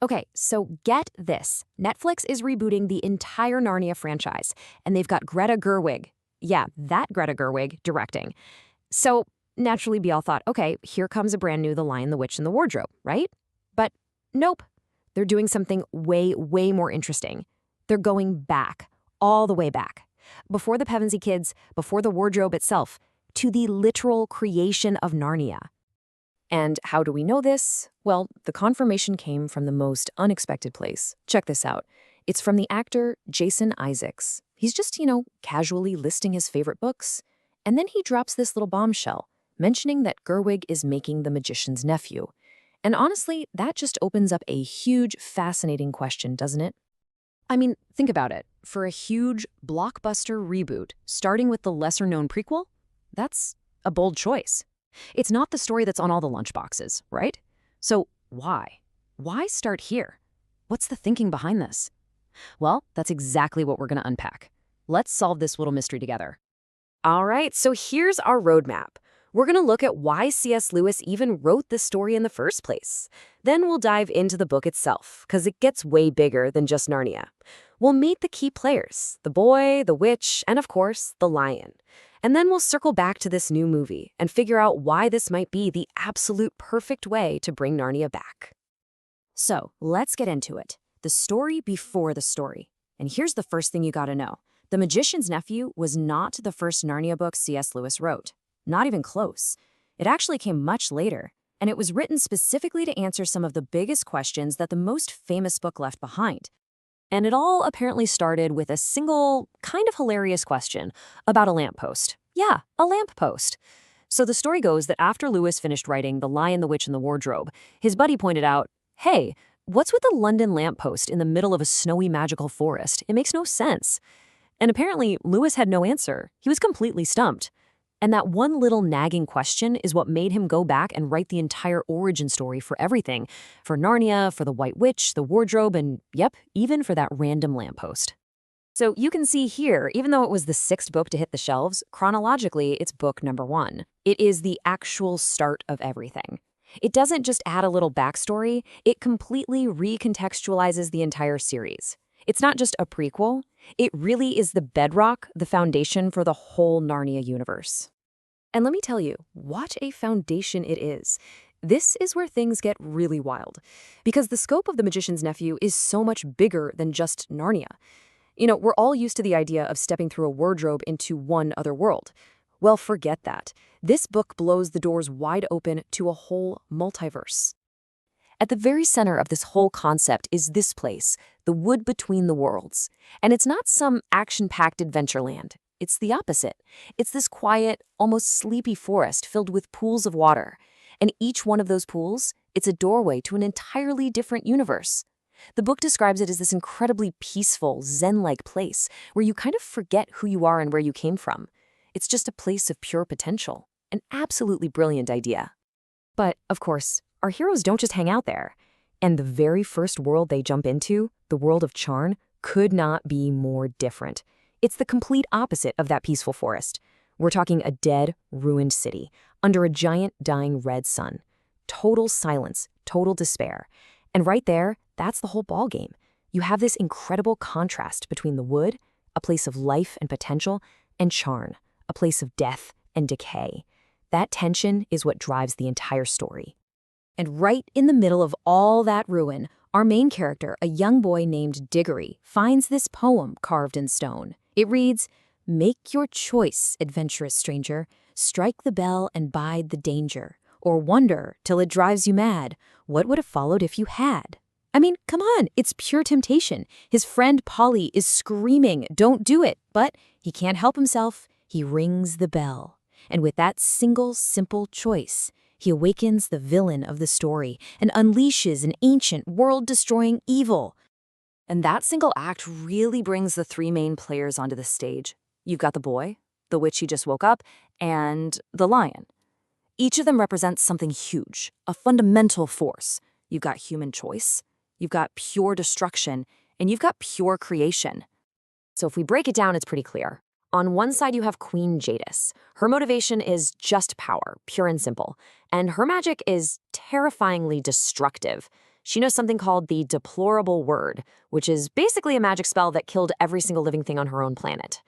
Okay, so get this. Netflix is rebooting the entire Narnia franchise, and they've got Greta Gerwig. Yeah, that Greta Gerwig directing. So naturally, we all thought, okay, here comes a brand new The Lion, the Witch, and the Wardrobe, right? But nope. They're doing something way, way more interesting. They're going back, all the way back. Before the Pevensey kids, before the wardrobe itself, to the literal creation of Narnia. And how do we know this? Well, the confirmation came from the most unexpected place. Check this out. It's from the actor Jason Isaacs. He's just, casually listing his favorite books. And then he drops this little bombshell, mentioning that Gerwig is making The Magician's Nephew. And honestly, that just opens up a huge, fascinating question, doesn't it? I mean, think about it. For a huge, blockbuster reboot, starting with the lesser-known prequel, that's a bold choice. It's not the story that's on all the lunchboxes, right? So why? Why start here? What's the thinking behind this? Well, that's exactly what we're going to unpack. Let's solve this little mystery together. All right, so here's our roadmap. We're going to look at why C.S. Lewis even wrote this story in the first place. Then we'll dive into the book itself, because it gets way bigger than just Narnia. We'll meet the key players, the boy, the witch, and of course, the lion. And then we'll circle back to this new movie and figure out why this might be the absolute perfect way to bring Narnia back. So, let's get into it. The story before the story. And here's the first thing you gotta know. The Magician's Nephew was not the first Narnia book C.S. Lewis wrote. Not even close. It actually came much later, and it was written specifically to answer some of the biggest questions that the most famous book left behind. And it all apparently started with a single, kind of hilarious question about a lamppost. Yeah, a lamppost. So the story goes that after Lewis finished writing The Lion, the Witch, and the Wardrobe, his buddy pointed out, hey, what's with the London lamppost in the middle of a snowy magical forest? It makes no sense. And apparently, Lewis had no answer. He was completely stumped. And that one little nagging question is what made him go back and write the entire origin story for everything. For Narnia, for the White Witch, the Wardrobe, and yep, even for that random lamppost. So you can see here, even though it was the sixth book to hit the shelves, chronologically, it's book number 1. It is the actual start of everything. It doesn't just add a little backstory, it completely recontextualizes the entire series. It's not just a prequel, it really is the bedrock, the foundation for the whole Narnia universe. And let me tell you, what a foundation it is. This is where things get really wild, because the scope of The Magician's Nephew is so much bigger than just Narnia. We're all used to the idea of stepping through a wardrobe into one other world. Well, forget that. This book blows the doors wide open to a whole multiverse. At the very center of this whole concept is this place, the wood between the worlds. And it's not some action-packed adventureland. It's the opposite. It's this quiet, almost sleepy forest filled with pools of water. And each one of those pools, it's a doorway to an entirely different universe. The book describes it as this incredibly peaceful, zen-like place where you kind of forget who you are and where you came from. It's just a place of pure potential. An absolutely brilliant idea. But, of course, our heroes don't just hang out there. And the very first world they jump into, the world of Charn, could not be more different. It's the complete opposite of that peaceful forest. We're talking a dead, ruined city, under a giant, dying red sun. Total silence, total despair. And right there, that's the whole ballgame. You have this incredible contrast between the wood, a place of life and potential, and Charn, a place of death and decay. That tension is what drives the entire story. And right in the middle of all that ruin, our main character, a young boy named Diggory, finds this poem carved in stone. It reads, "Make your choice, adventurous stranger. Strike the bell and bide the danger. Or wonder till it drives you mad. What would have followed if you had?" I mean, come on, it's pure temptation. His friend Polly is screaming, "Don't do it," but he can't help himself. He rings the bell. And with that single, simple choice, he awakens the villain of the story and unleashes an ancient, world-destroying evil. And that single act really brings the three main players onto the stage. You've got the boy, the witch he just woke up, and the lion. Each of them represents something huge, a fundamental force. You've got human choice, you've got pure destruction, and you've got pure creation. So if we break it down, it's pretty clear. On one side, you have Queen Jadis. Her motivation is just power, pure and simple. And her magic is terrifyingly destructive. She knows something called the deplorable word, which is basically a magic spell that killed every single living thing on her own planet,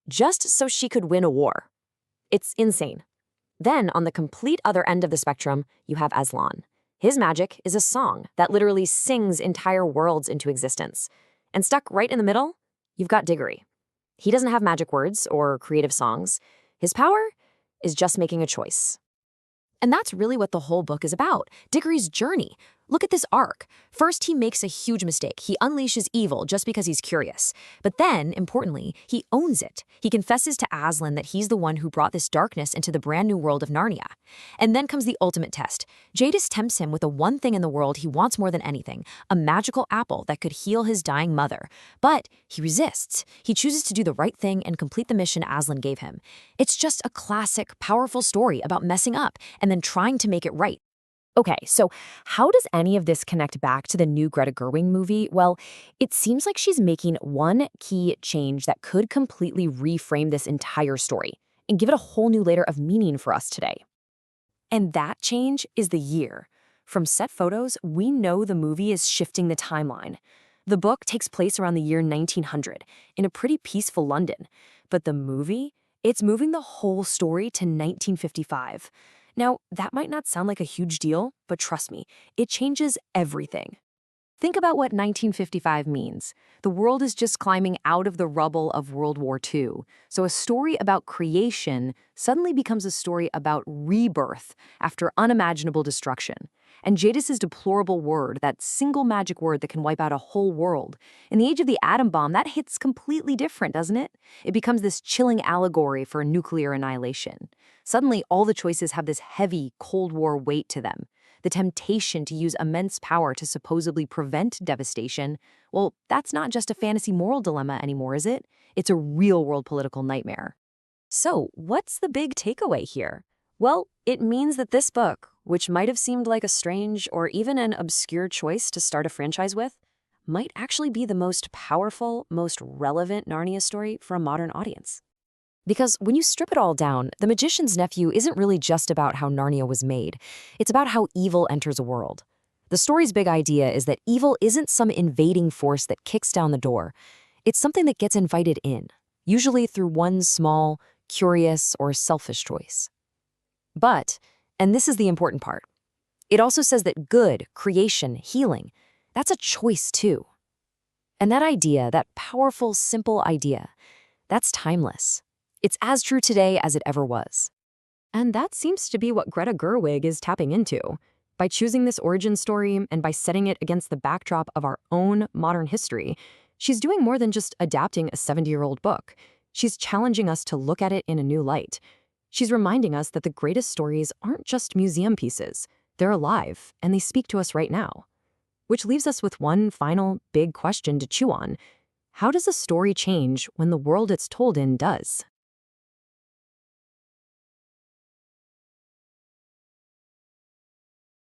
just so she could win a war. It's insane. Then, on the complete other end of the spectrum, you have Aslan. His magic is a song that literally sings entire worlds into existence. And stuck right in the middle, you've got Diggory. He doesn't have magic words or creative songs. His power is just making a choice. And that's really what the whole book is about, Diggory's journey. Look at this arc. First, he makes a huge mistake. He unleashes evil just because he's curious. But then, importantly, he owns it. He confesses to Aslan that he's the one who brought this darkness into the brand new world of Narnia. And then comes the ultimate test. Jadis tempts him with the one thing in the world he wants more than anything, a magical apple that could heal his dying mother. But he resists. He chooses to do the right thing and complete the mission Aslan gave him. It's just a classic, powerful story about messing up and then trying to make it right. Okay, so how does any of this connect back to the new Greta Gerwig movie? Well, it seems like she's making one key change that could completely reframe this entire story and give it a whole new layer of meaning for us today. And that change is the year. From set photos, we know the movie is shifting the timeline. The book takes place around the year 1900 in a pretty peaceful London, but the movie, it's moving the whole story to 1955. Now, that might not sound like a huge deal, but trust me, it changes everything. Think about what 1955 means. The world is just climbing out of the rubble of World War II. So a story about creation suddenly becomes a story about rebirth after unimaginable destruction. And Jadis's deplorable word, that single magic word that can wipe out a whole world, in the age of the atom bomb, that hits completely different, doesn't it? It becomes this chilling allegory for nuclear annihilation. Suddenly, all the choices have this heavy Cold War weight to them. The temptation to use immense power to supposedly prevent devastation, well, that's not just a fantasy moral dilemma anymore, is it? It's a real-world political nightmare. So, what's the big takeaway here? Well, it means that this book, which might have seemed like a strange or even an obscure choice to start a franchise with, might actually be the most powerful, most relevant Narnia story for a modern audience. Because when you strip it all down, The Magician's Nephew isn't really just about how Narnia was made. It's about how evil enters a world. The story's big idea is that evil isn't some invading force that kicks down the door. It's something that gets invited in, usually through one small, curious, or selfish choice. But, and this is the important part, it also says that good, creation, healing, that's a choice too. And that idea, that powerful, simple idea, that's timeless. It's as true today as it ever was. And that seems to be what Greta Gerwig is tapping into. By choosing this origin story and by setting it against the backdrop of our own modern history, she's doing more than just adapting a 70-year-old book. She's challenging us to look at it in a new light. She's reminding us that the greatest stories aren't just museum pieces. They're alive, and they speak to us right now. Which leaves us with one final big question to chew on. How does a story change when the world it's told in does?